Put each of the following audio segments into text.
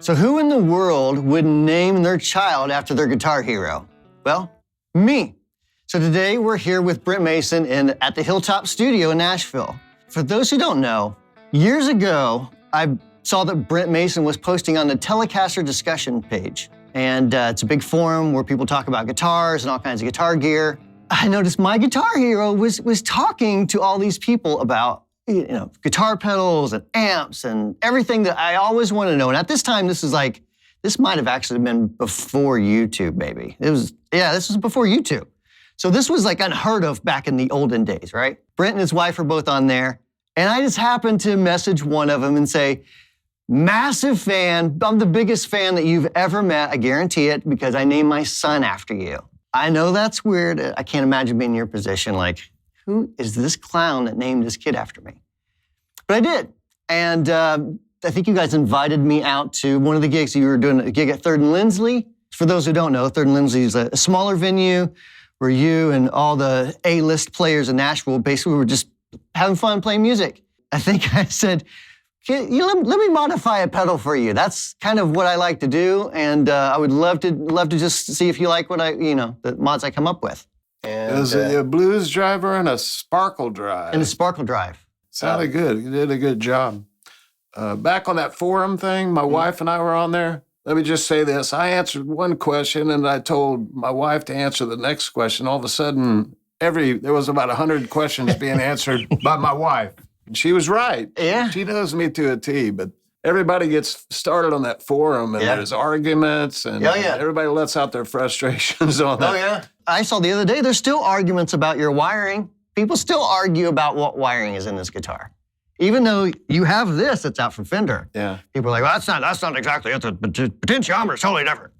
So who in the world would name their child after their guitar hero? Well, me. So today we're here with Brent Mason at the Hilltop Studio in Nashville. For those who don't know, years ago, I saw that Brent Mason was posting on the Telecaster discussion page. And it's a big forum where people talk about guitars and all kinds of guitar gear. I noticed my guitar hero was talking to all these people about guitar pedals and amps and everything that I always wanted to know. And at this time, this might have actually been before YouTube, maybe. This was before YouTube. So this was like unheard of back in the olden days, right? Brent and his wife are both on there. And I just happened to message one of them and say, massive fan, I'm the biggest fan that you've ever met, I guarantee it, because I named my son after you. I know that's weird. I can't imagine being in your position, like, who is this clown that named this kid after me? But I did. And I think you guys invited me out to one of the gigs. You were doing a gig at 3rd and Lindsley. For those who don't know, 3rd and Lindsley is a smaller venue where you and all the A-list players in Nashville basically were just having fun playing music. I think I said, let me modify a pedal for you. That's kind of what I like to do. And I would love to just see if you like what the mods I come up with. And, it was a blues driver and a sparkle drive. And a sparkle drive. Sounded good. You did a good job. Back on that forum thing, my wife and I were on there. Let me just say this. I answered one question, and I told my wife to answer the next question. All of a sudden, there was about 100 questions being answered by my wife. And she was right. Yeah. She knows me to a T, but everybody gets started on that forum, and there's arguments, and everybody lets out their frustrations on that. Oh, yeah. I saw the other day, there's still arguments about your wiring. People still argue about what wiring is in this guitar. Even though you have this that's out from Fender. Yeah. People are like, well, that's not exactly it. The potentiometer is totally different.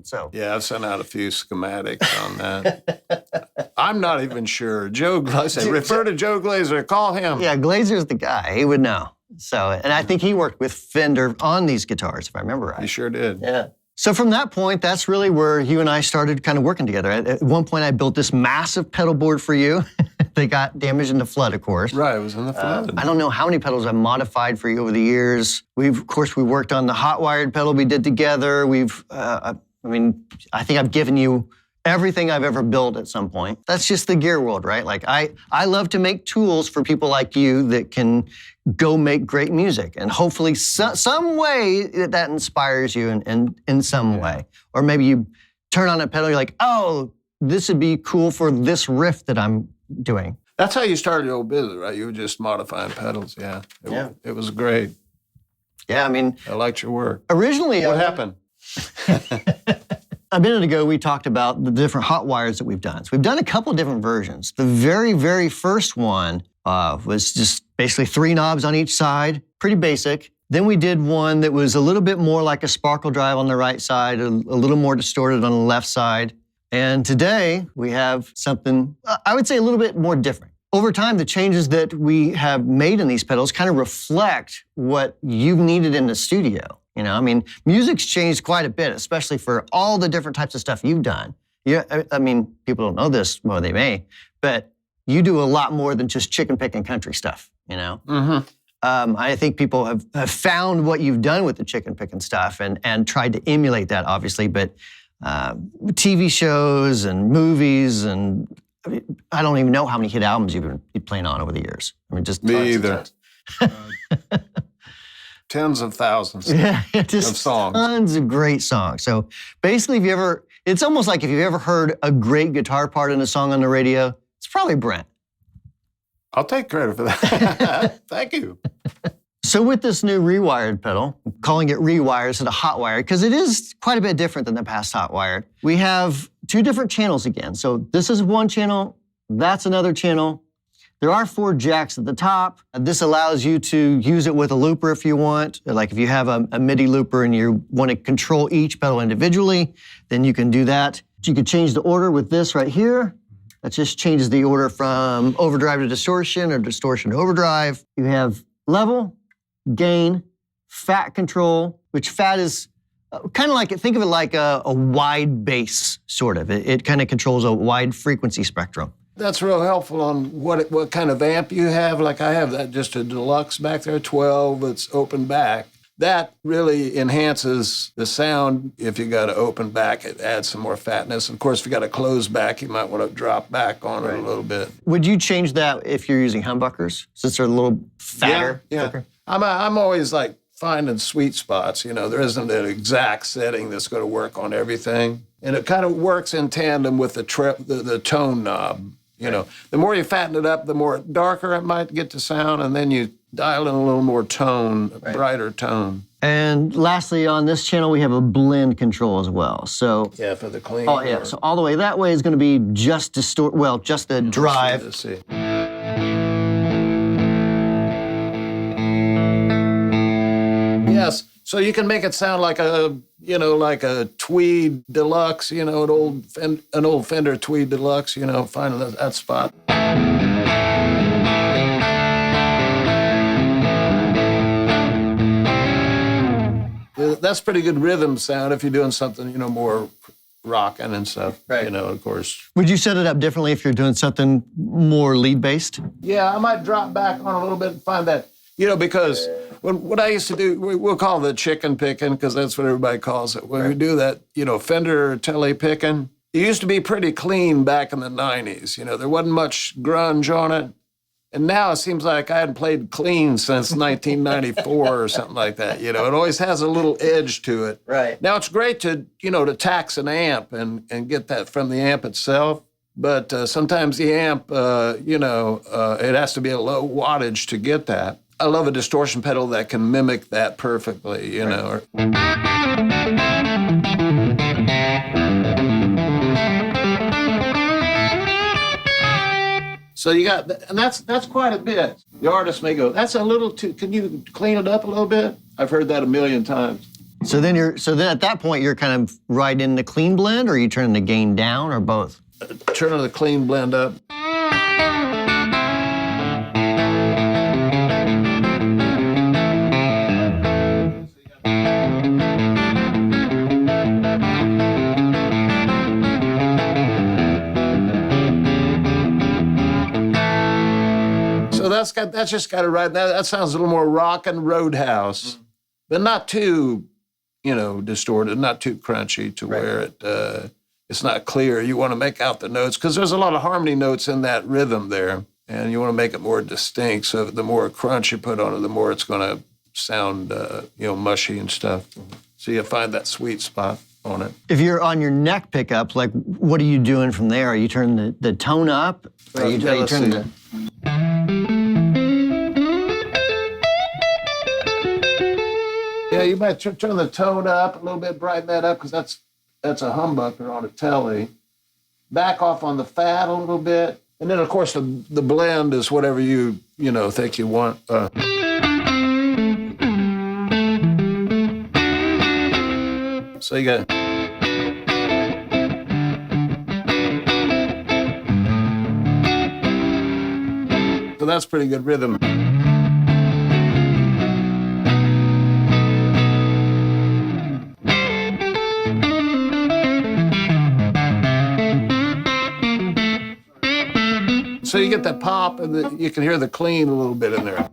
So. Yeah, I've sent out a few schematics on that. I'm not even sure. Refer to Joe Glazer, call him. Yeah, Glazer's the guy. He would know. So, and I think he worked with Fender on these guitars, if I remember right. He sure did. Yeah. So from that point, that's really where you and I started kind of working together. At one point, I built this massive pedal board for you. They got damaged in the flood, of course. Right, it was in the flood. I don't know how many pedals I've modified for you over the years. We worked on the hot wired pedal we did together. I think I've given you everything I've ever built at some point. That's just the gear world, right? Like I love to make tools for people like you that can go make great music, and hopefully some way that inspires you in some way. Or maybe you turn on a pedal, you're like, oh, this would be cool for this riff that I'm doing. That's how you started your old business, right? You were just modifying pedals, yeah. It was great. Yeah, I mean, I liked your work. Originally, what happened? A minute ago, we talked about the different hot wires that we've done. So we've done a couple different versions. The very, very first one was just basically 3 knobs on each side, pretty basic. Then we did one that was a little bit more like a sparkle drive on the right side, a little more distorted on the left side. And today, we have something, I would say, a little bit more different. Over time, the changes that we have made in these pedals kind of reflect what you've needed in the studio. Music's changed quite a bit, especially for all the different types of stuff you've done. Yeah, I mean, people don't know this, well, they may, but you do a lot more than just chicken picking country stuff, Mm-hmm. I think people have found what you've done with the chicken picking stuff and tried to emulate that, obviously, but TV shows and movies, and I don't even know how many hit albums you've been playing on over the years. I mean, just me either. Tens of thousands of songs. Tons of great songs. So basically, it's almost like if you've ever heard a great guitar part in a song on the radio, it's probably Brent. I'll take credit for that. Thank you. So with this new ReWired pedal, calling it ReWired instead of hot wired, because it is quite a bit different than the past hot wired, we have 2 different channels again. So this is one channel, that's another channel. There are 4 jacks at the top. This allows you to use it with a looper if you want. Like if you have a MIDI looper and you want to control each pedal individually, then you can do that. You could change the order with this right here. That just changes the order from overdrive to distortion or distortion to overdrive. You have level, gain, fat control, which fat is kind of like, think of it like a wide bass, sort of. It kind of controls a wide frequency spectrum. That's real helpful on what kind of amp you have. Like I have that just a deluxe back there, 12, it's open back. that really enhances the sound. If you got an open back, it adds some more fatness. Of course, if you got a closed back, you might want to drop back on it a little bit. Would you change that if you're using humbuckers, since they're a little fatter? Yeah. I'm always like finding sweet spots. There isn't an exact setting that's going to work on everything. And it kind of works in tandem with the tone knob. The more you fatten it up, the more darker it might get to sound, and then you dial in a little more tone, brighter tone. And lastly, on this channel, we have a blend control as well. So yeah, for the clean. Oh yeah, so all the way that way is going to be just just the drive. Let's see. Yes, so you can make it sound like a Tweed Deluxe, an old Fender Tweed Deluxe, find that spot. That's pretty good rhythm sound if you're doing something, more rocking and stuff, of course. Would you set it up differently if you're doing something more lead-based? Yeah, I might drop back on a little bit and find that, because what I used to do, we'll call the chicken picking, because that's what everybody calls it. When we do that, Fender tele picking, it used to be pretty clean back in the 90s. There wasn't much grunge on it. And now it seems like I hadn't played clean since 1994 or something like that. It always has a little edge to it. Right. Now it's great to tax an amp and get that from the amp itself. But sometimes the amp, it has to be a low wattage to get that. I love a distortion pedal that can mimic that perfectly, So you got, and that's quite a bit. The artist may go, that's a little too, can you clean it up a little bit? I've heard that a million times. So then at that point, you're kind of right in the clean blend, or are you turning the gain down, or both? Turning the clean blend up. That's just got it right. That sounds a little more rock and roadhouse, but not too, distorted, not too crunchy to where it's not clear. You want to make out the notes because there's a lot of harmony notes in that rhythm there, and you want to make it more distinct. So the more crunch you put on it, the more it's going to sound, mushy and stuff. So you find that sweet spot on it. If you're on your neck pickup, like, what are you doing from there? Are you turning the tone up? Or are you turning the... Yeah, you might turn the tone up a little bit, brighten that up, because that's a humbucker on a telly. Back off on the fat a little bit, and then of course the blend is whatever you think you want. So you got. So that's pretty good rhythm. So you get that pop, and you can hear the clean a little bit in there.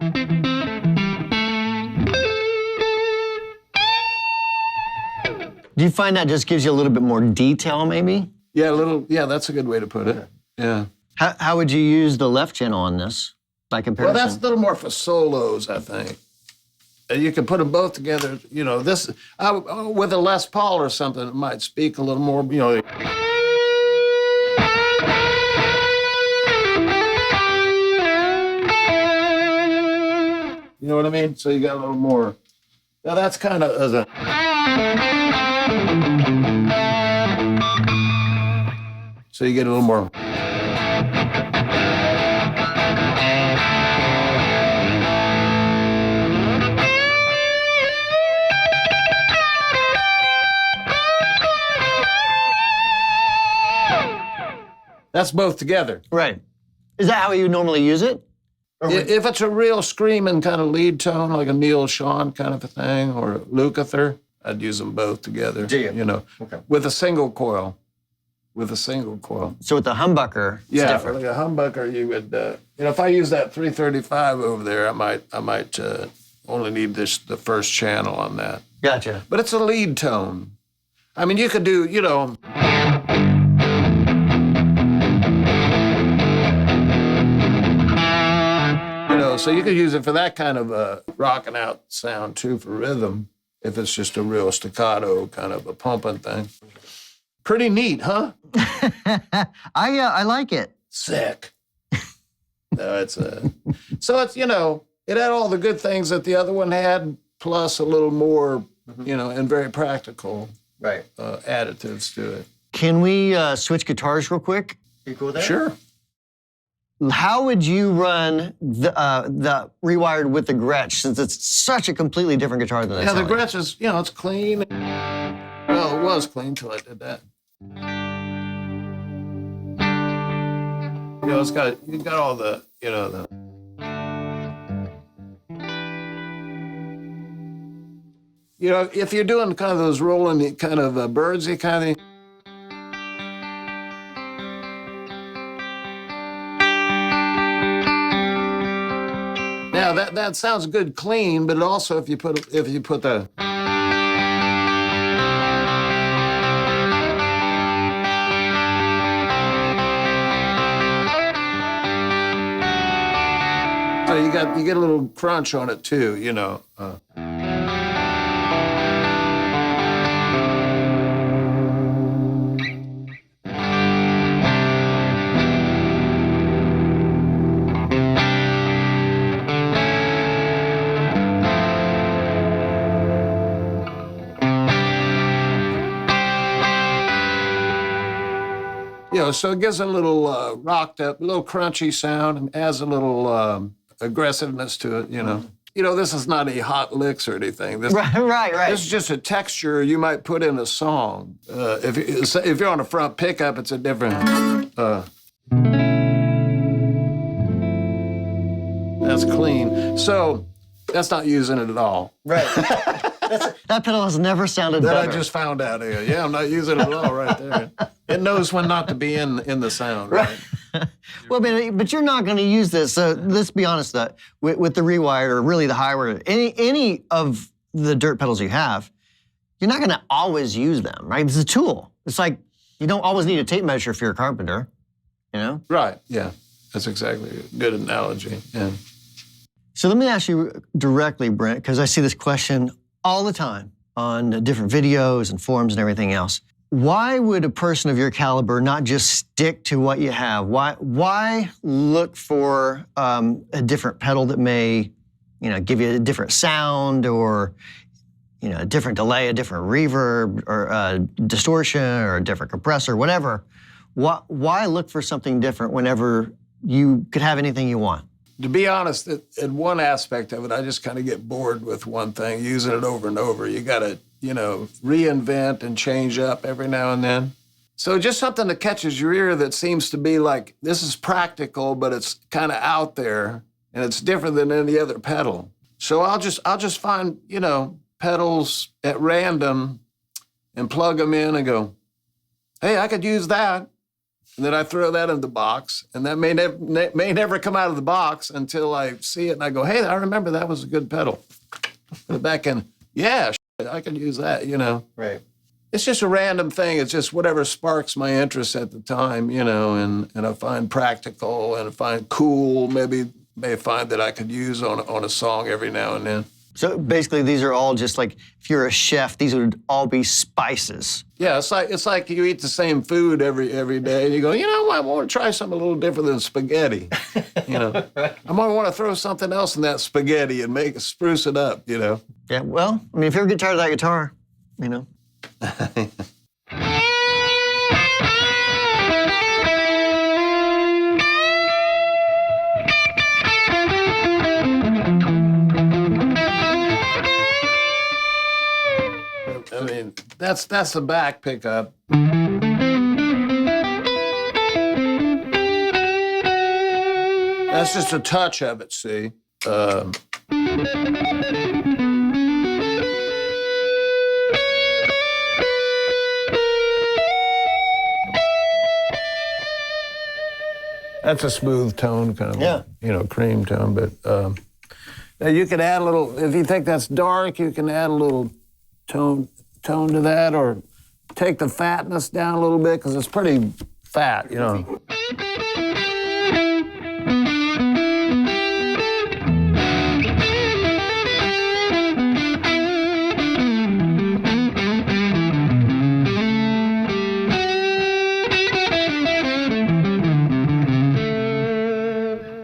Do you find that just gives you a little bit more detail, maybe? Yeah, Yeah, that's a good way to put it. Yeah. How would you use the left channel on this, by comparison? Well, that's a little more for solos, I think. You can put them both together. This with a Les Paul or something, it might speak a little more. You know what I mean? So you got a little more. Now that's kind of as a. So you get a little more. That's both together. Right. Is that how you normally use it? If it's a real screaming kind of lead tone, like a Neil Sean kind of a thing, or a Lukather, I'd use them both together. Do you? Okay. With a single coil. With a single coil. So with the humbucker, it's different. Like a humbucker, you would, if I use that 335 over there, I might, only need the first channel on that. Gotcha. But it's a lead tone. I mean, you could do, you know. You know, so you could use it for that kind of a rocking out sound too for rhythm, if it's just a real staccato kind of a pumping thing. Pretty neat, huh? I like it. Sick. No, so it's, you know, it had all the good things that the other one had, plus a little more, you know, and very practical additives to it. Can we switch guitars real quick? You cool with that? Sure. How would you run the ReWired with the Gretsch, since it's such a completely different guitar than I Yeah, the Gretsch is, you know, it's clean. Well, it was clean until I did that. You know, you got all the, you know, you know, if you're doing kind of those rolling kind of birdsy kind of thing. Now that sounds good clean, but also if you put the so you get a little crunch on it too, you know. You know, so it gives a little rocked up, a little crunchy sound, and adds a little aggressiveness to it, you know. You know, this is not any hot licks or anything. Right. This is just a texture you might put in a song. If you're on a front pickup, it's a different. That's clean. So that's not using it at all. Right. That pedal has never sounded better. I just found out here. Yeah, I'm not using it at all right there. It knows when not to be in the sound, right? Well, but you're not going to use this. So let's be honest, with the ReWired or really the HiWired, any of the dirt pedals you have, you're not going to always use them, right? It's a tool. It's like you don't always need a tape measure if you're a carpenter, you know? Right, yeah. That's exactly a good analogy, yeah. So let me ask you directly, Brent, because I see this question all the time on different videos and forums and everything else. Why would a person of your caliber not just stick to what you have? Why look for a different pedal that may, you know, give you a different sound or, you know, a different delay, a different reverb or a distortion or a different compressor, whatever? Why look for something different whenever you could have anything you want? To be honest, in one aspect of it, I just kind of get bored with one thing, using it over and over. You got to, you know, reinvent and change up every now and then. So just something that catches your ear that seems to be like, this is practical, but it's kind of out there and it's different than any other pedal. So I'll just find, you know, pedals at random and plug them in and go, hey, I could use that. And then I throw that in the box, and that may never come out of the box until I see it, and I go, hey, I remember that was a good pedal. Put it back in, yeah, I can use that, you know. Right. It's just a random thing. It's just whatever sparks my interest at the time, you know, and I find practical and I find cool, may find that I could use on a song every now and then. So basically, these are all just like, if you're a chef, these would all be spices. Yeah, it's like you eat the same food every day, and you go, you know, I want to try something a little different than spaghetti. You know, I might want to throw something else in that spaghetti and spruce it up. You know. Yeah. Well, I mean, if you ever get tired of that guitar, you know. I mean, that's the back pickup. That's just a touch of it, see? That's a smooth tone, kind of, yeah. You know, cream tone, but Now you can add a little, if you think that's dark, you can add a little tone to that, or take the fatness down a little bit, because it's pretty fat, you know.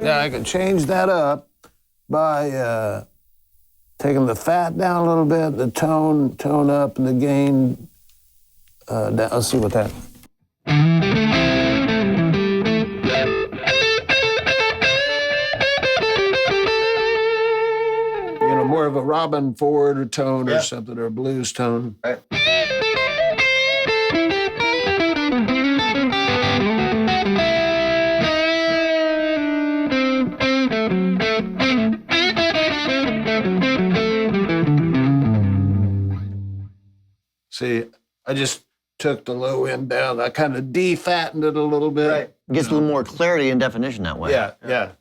Yeah, I can change that up by taking the fat down a little bit, the tone up, and the gain down. Let's see what that. You know, more of a Robin Ford tone or something, or a blues tone. Right. See, I just took the low end down. I kind of defattened it a little bit. Right. Gets a little more clarity and definition that way. Yeah.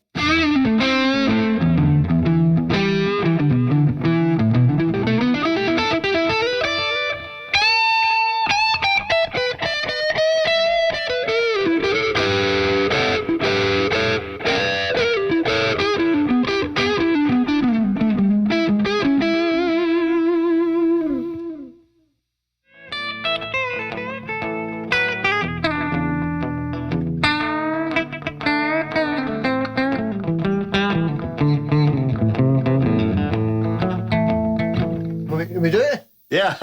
Can we do it? Yeah.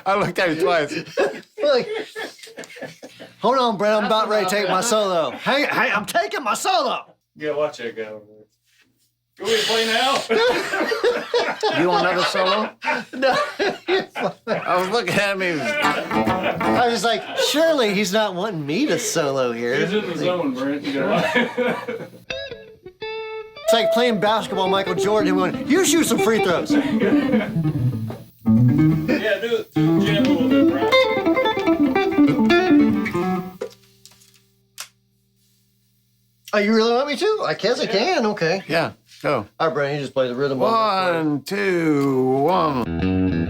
I looked at you twice. Like, hold on, Brent. I'm about ready to take my solo. Hey, I'm taking my solo. Yeah, watch that guy over there. Go ahead and play now. You want another solo? No. I was looking at me. I was just like, surely he's not wanting me to solo here. He's in the zone, Brent. You It's like playing basketball, Michael Jordan, and going, you shoot some free throws. Yeah, do it. Jam a little bit, Brian. Oh, you really want me to? I guess I can. Okay. Yeah, go. All right, Brent, you just play the rhythm. 1, 2, 1.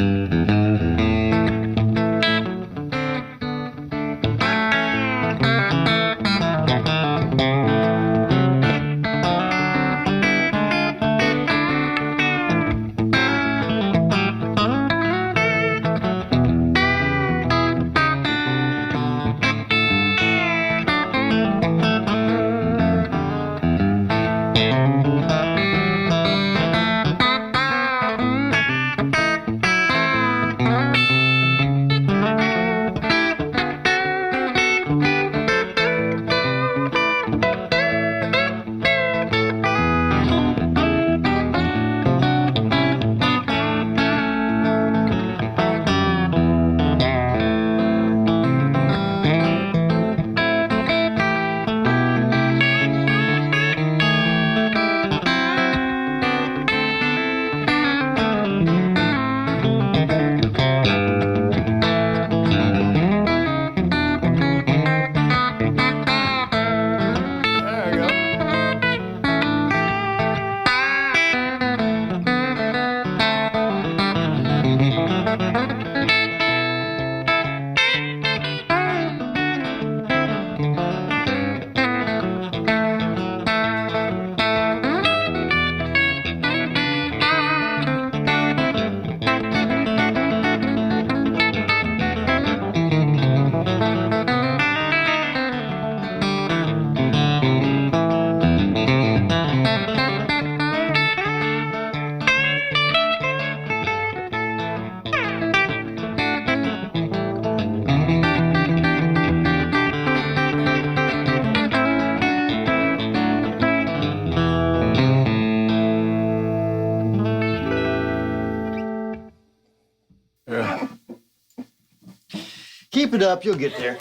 Keep it up, you'll get there.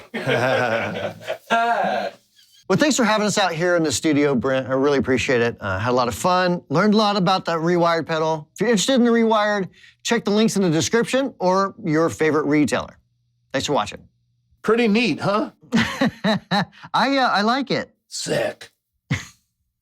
Well, thanks for having us out here in the studio, Brent. I really appreciate it. Had a lot of fun, learned a lot about that ReWired pedal. If you're interested in the ReWired, check the links in the description or your favorite retailer. Thanks for watching. Pretty neat, huh? I like it. Sick.